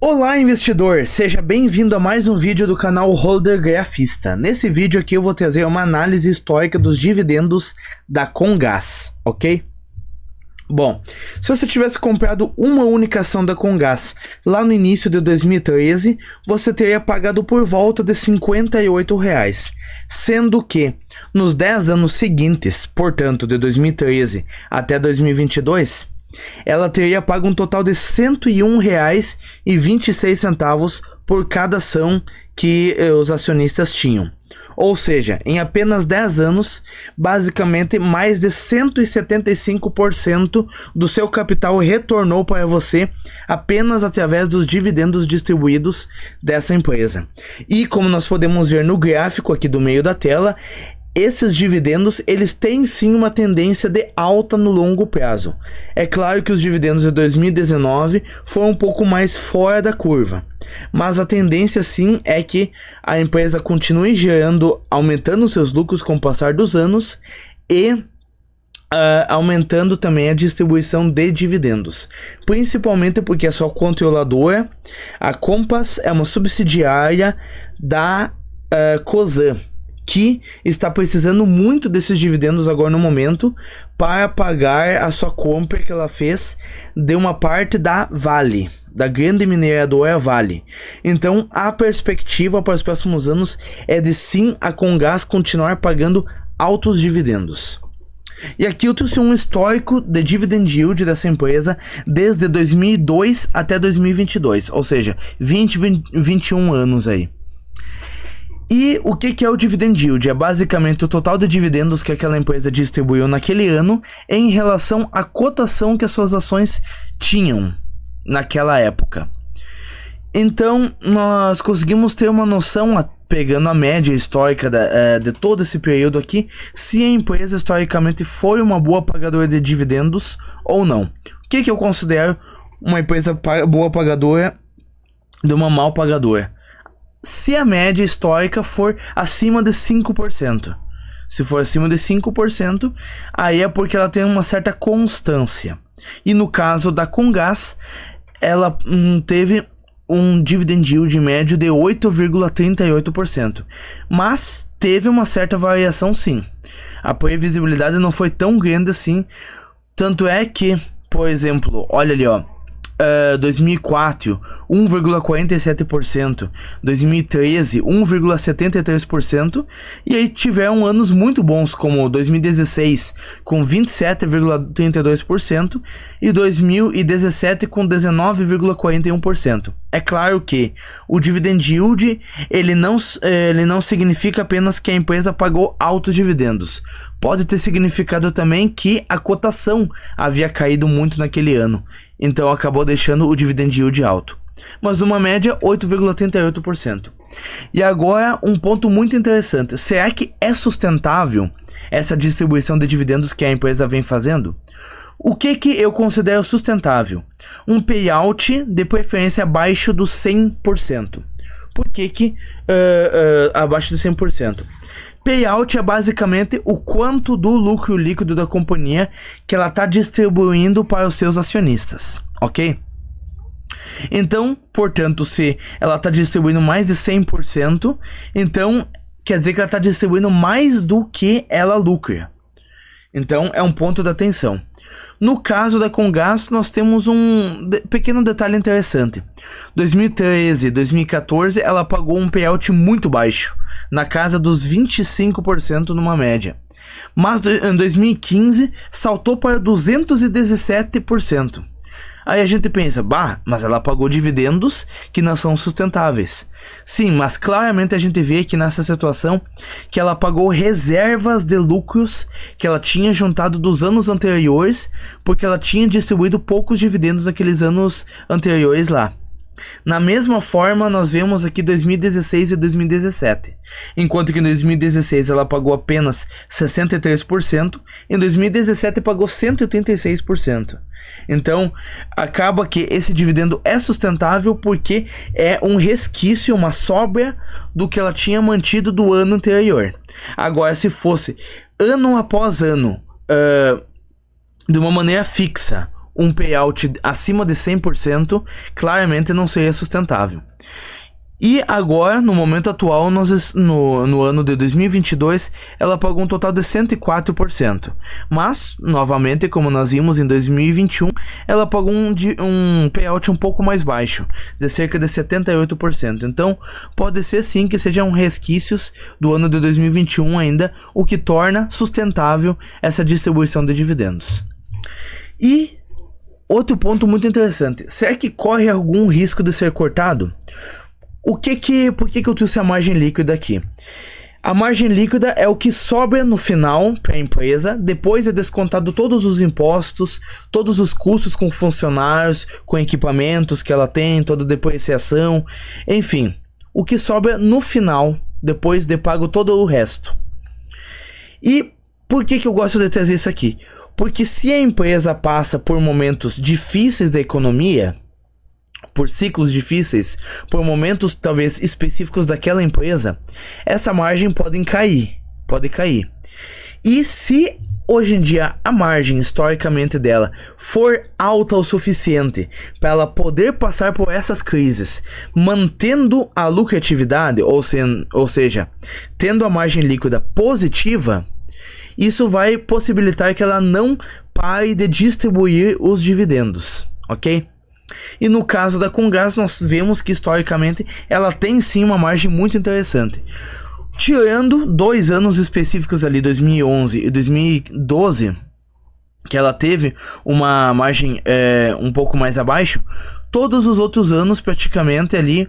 Olá, investidor! Seja bem-vindo a mais um vídeo do canal Holder Grafista. Nesse vídeo aqui eu vou trazer uma análise histórica dos dividendos da Comgás, ok? Bom, se você tivesse comprado uma única ação da Comgás lá no início de 2013, você teria pagado por volta de R$ 58, sendo que nos 10 anos seguintes, portanto de 2013 até 2022, ela teria pago um total de R$ 101,26 por cada ação que os acionistas tinham. Ou seja, em apenas 10 anos, basicamente mais de 175% do seu capital retornou para você apenas através dos dividendos distribuídos dessa empresa. E como nós podemos ver no gráfico aqui do meio da tela, esses dividendos, eles têm sim uma tendência de alta no longo prazo. É claro que os dividendos de 2019 foram um pouco mais fora da curva, mas a tendência sim é que a empresa continue gerando, aumentando seus lucros com o passar dos anos e aumentando também a distribuição de dividendos, principalmente porque a sua controladora, a Compass, é uma subsidiária da Cosan, que está precisando muito desses dividendos agora no momento para pagar a sua compra que ela fez de uma parte da Vale, da grande mineradora Vale. Então a perspectiva para os próximos anos é de sim a Comgás continuar pagando altos dividendos. E aqui eu trouxe um histórico de dividend yield dessa empresa desde 2002 até 2022, ou seja, 21 anos aí. E o que é o dividend yield? É basicamente o total de dividendos que aquela empresa distribuiu naquele ano em relação à cotação que as suas ações tinham naquela época. Então, nós conseguimos ter uma noção, pegando a média histórica de todo esse período aqui, se a empresa historicamente foi uma boa pagadora de dividendos ou não. O que eu considero uma empresa boa pagadora de uma mal pagadora? Se a média histórica for acima de 5%. Se for acima de 5%, aí é porque ela tem uma certa constância. E no caso da Comgás, ela teve um dividend yield médio de 8,38%. Mas teve uma certa variação sim. A previsibilidade não foi tão grande assim. Tanto é que, por exemplo, olha ali, ó. 2004, 1,47%, 2013, 1,73%, e aí tiveram anos muito bons como 2016 com 27,32% e 2017 com 19,41%. É claro que o dividend yield ele não significa apenas que a empresa pagou altos dividendos. Pode ter significado também que a cotação havia caído muito naquele ano, então acabou deixando o dividend yield alto. Mas numa média, 8,38%. E agora, um ponto muito interessante. Será que é sustentável essa distribuição de dividendos que a empresa vem fazendo? O que eu considero sustentável? Um payout de preferência abaixo dos 100%. Por que abaixo de 100%? Payout é basicamente o quanto do lucro líquido da companhia que ela está distribuindo para os seus acionistas, ok? Então, portanto, se ela está distribuindo mais de 100%, então quer dizer que ela está distribuindo mais do que ela lucra. Então, é um ponto da atenção. No caso da Comgás, nós temos um pequeno detalhe interessante. 2013, 2014, ela pagou um payout muito baixo, na casa dos 25% numa média. Mas em 2015, saltou para 217%. Aí a gente pensa, mas ela pagou dividendos que não são sustentáveis. Sim, mas claramente a gente vê aqui nessa situação que ela pagou reservas de lucros que ela tinha juntado dos anos anteriores, porque ela tinha distribuído poucos dividendos naqueles anos anteriores lá. Na mesma forma, nós vemos aqui 2016 e 2017. Enquanto que em 2016 ela pagou apenas 63%, em 2017 pagou 186%. Então, acaba que esse dividendo é sustentável porque é um resquício, uma sobra do que ela tinha mantido do ano anterior. Agora, se fosse ano após ano, de uma maneira fixa, um payout acima de 100%, claramente não seria sustentável. E agora, no momento atual, no ano de 2022, ela pagou um total de 104%. Mas, novamente, como nós vimos em 2021, ela pagou um payout um pouco mais baixo, de cerca de 78%. Então, pode ser sim que sejam resquícios do ano de 2021 ainda, o que torna sustentável essa distribuição de dividendos. E outro ponto muito interessante, será que corre algum risco de ser cortado? Por que eu trouxe a margem líquida aqui? A margem líquida é o que sobra no final para a empresa, depois é descontado todos os impostos, todos os custos com funcionários, com equipamentos que ela tem, toda depreciação, enfim, o que sobra no final, depois de pago todo o resto. E por que eu gosto de trazer isso aqui? Porque se a empresa passa por momentos difíceis da economia, por ciclos difíceis, por momentos talvez específicos daquela empresa, essa margem pode cair. E se hoje em dia a margem historicamente dela for alta o suficiente para ela poder passar por essas crises, mantendo a lucratividade, ou seja, tendo a margem líquida positiva, isso vai possibilitar que ela não pare de distribuir os dividendos, ok? E no caso da Comgás, nós vemos que historicamente ela tem sim uma margem muito interessante. Tirando 2 anos específicos ali, 2011 e 2012, que ela teve uma margem um pouco mais abaixo, todos os outros anos praticamente ali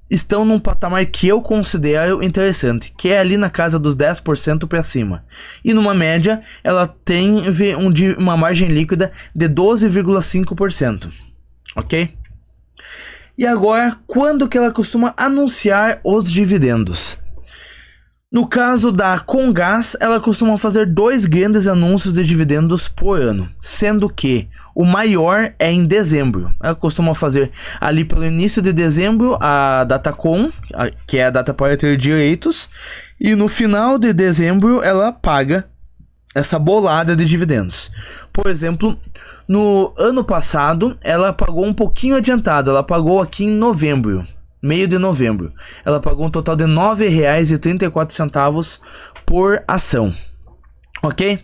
estão num patamar que eu considero interessante, que é ali na casa dos 10% para cima. E numa média, ela tem uma margem líquida de 12,5%. Ok? E agora, quando que ela costuma anunciar os dividendos? No caso da Comgás, ela costuma fazer 2 grandes anúncios de dividendos por ano, sendo que o maior é em dezembro. Ela costuma fazer ali pelo início de dezembro a Datacom, que é a data para ter direitos, e no final de dezembro ela paga essa bolada de dividendos. Por exemplo, no ano passado, ela pagou um pouquinho adiantado. Ela pagou aqui em novembro, meio de novembro. Ela pagou um total de R$ 9,34 por ação. Ok?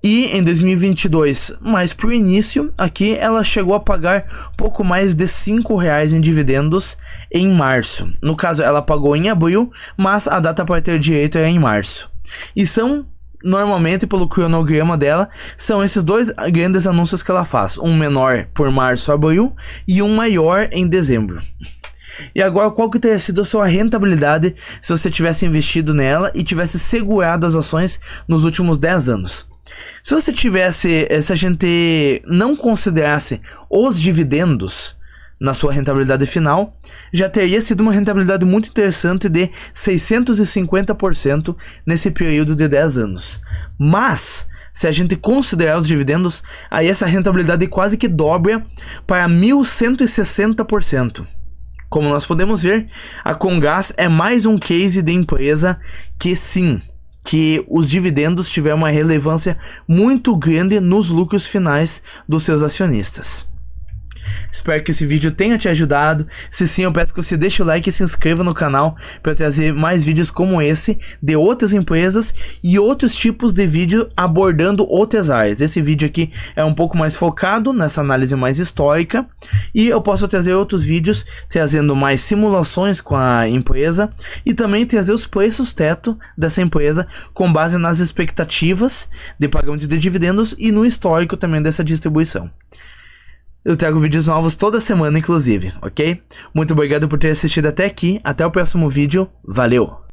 E em 2022, mais pro início, aqui ela chegou a pagar pouco mais de R$ 5,00 em dividendos em março. No caso, ela pagou em abril, mas a data para ter direito é em março. E são... normalmente, pelo cronograma dela, são esses 2 grandes anúncios que ela faz. Um menor por março a abril e um maior em dezembro. E agora, qual que teria sido a sua rentabilidade se você tivesse investido nela e tivesse segurado as ações nos últimos 10 anos? Se a gente não considerasse os dividendos na sua rentabilidade final, já teria sido uma rentabilidade muito interessante de 650% nesse período de 10 anos. Mas, se a gente considerar os dividendos, aí essa rentabilidade quase que dobra para 1.160%. Como nós podemos ver, a Comgás é mais um case de empresa que sim, que os dividendos tiveram uma relevância muito grande nos lucros finais dos seus acionistas. Espero que esse vídeo tenha te ajudado. Se sim, eu peço que você deixe o like e se inscreva no canal para trazer mais vídeos como esse de outras empresas e outros tipos de vídeo abordando outras áreas. Esse vídeo aqui é um pouco mais focado nessa análise mais histórica e eu posso trazer outros vídeos trazendo mais simulações com a empresa e também trazer os preços teto dessa empresa com base nas expectativas de pagamento de dividendos e no histórico também dessa distribuição. Eu trago vídeos novos toda semana, inclusive, ok? Muito obrigado por ter assistido até aqui. Até o próximo vídeo. Valeu!